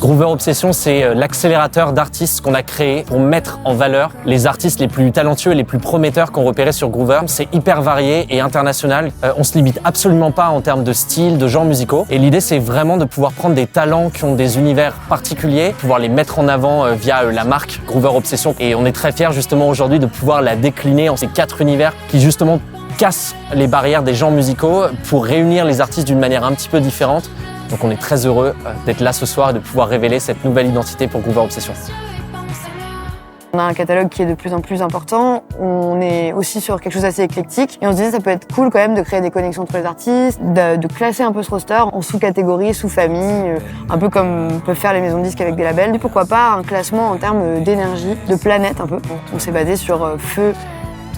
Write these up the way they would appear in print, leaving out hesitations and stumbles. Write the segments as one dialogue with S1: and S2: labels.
S1: Groover Obsession, c'est l'accélérateur d'artistes qu'on a créé pour mettre en valeur les artistes les plus talentueux et les plus prometteurs qu'on repérait sur Groover. C'est hyper varié et international. On se limite absolument pas en termes de style, de genres musicaux. Et l'idée, c'est vraiment de pouvoir prendre des talents qui ont des univers particuliers, pouvoir les mettre en avant via la marque Groover Obsession. Et on est très fiers justement aujourd'hui de pouvoir la décliner en ces 4 univers qui justement cassent les barrières des genres musicaux pour réunir les artistes d'une manière un petit peu différente. Donc on est très heureux d'être là ce soir et de pouvoir révéler cette nouvelle identité pour Groover Obsession.
S2: On a un catalogue qui est de plus en plus important, on est aussi sur quelque chose d'assez éclectique et on se disait que ça peut être cool quand même de créer des connexions entre les artistes, de classer un peu ce roster en sous-catégories, sous-familles, un peu comme peuvent faire les maisons de disques avec des labels. Et pourquoi pas un classement en termes d'énergie, de planète un peu. On s'est basé sur feu,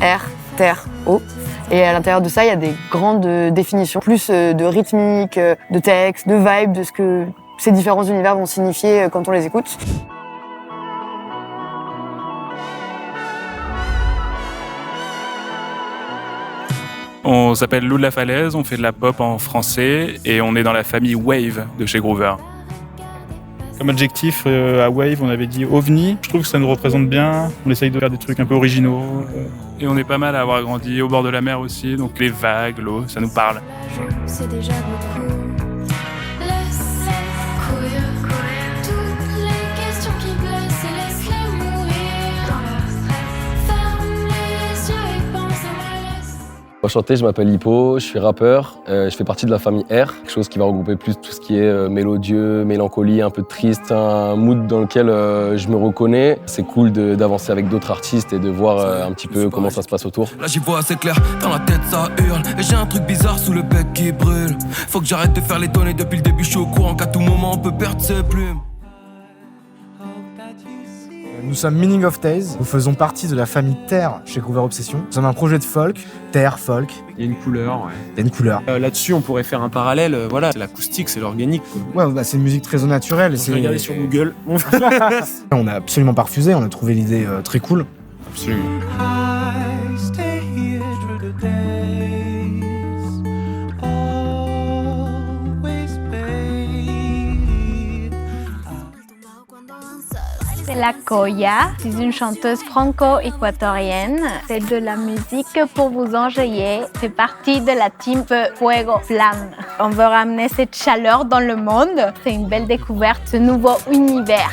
S2: air, terre, eau. Et à l'intérieur de ça, il y a des grandes définitions, plus de rythmique, de texte, de vibe, de ce que ces différents univers vont signifier quand on les écoute.
S3: On s'appelle Loup de la Falaise, on fait de la pop en français et on est dans la famille Wave de chez Groover. Comme adjectif à Wave, on avait dit OVNI. Je trouve que ça nous représente bien. On essaye de faire des trucs un peu originaux. Et on est pas mal à avoir grandi au bord de la mer aussi, donc les vagues, l'eau, ça nous parle.
S4: C'est déjà beaucoup. Laisse courir toutes les questions qui blessent et laisse-les mourir dans leur stress. Ferme les yeux et pense à la laisse.
S5: Enchanté, je m'appelle Hippo, je suis rappeur, je fais partie de la famille R, quelque chose qui va regrouper plus tout ce qui est mélodieux, mélancolie, un peu triste, un mood dans lequel je me reconnais. C'est cool d'avancer avec d'autres artistes et de voir un petit peu comment ça se passe autour.
S6: Là j'y vois assez clair, dans la tête ça hurle et j'ai un truc bizarre sous le bec qui brûle. Faut que j'arrête de faire l'étonner, depuis le début je suis au courant qu'à tout moment on peut perdre ses plumes.
S7: Nous sommes Meaning of Days, nous faisons partie de la famille Terre chez Groover Obsession. Nous sommes un projet de folk, Terre, folk.
S8: Il y a une couleur, ouais.
S7: Il y a une couleur.
S8: Là-dessus, on pourrait faire un parallèle, voilà, l'acoustique, c'est l'organique.
S7: Ouais, bah, c'est une musique très au naturel. Et
S8: J'ai regardé sur Google.
S7: On a absolument pas refusé, on a trouvé l'idée très cool.
S8: Absolument.
S9: C'est la Koya, c'est une chanteuse franco-équatorienne. C'est de la musique pour vous enjailler. C'est partie de la team Fuego Flamme. On veut ramener cette chaleur dans le monde. C'est une belle découverte, ce nouveau univers.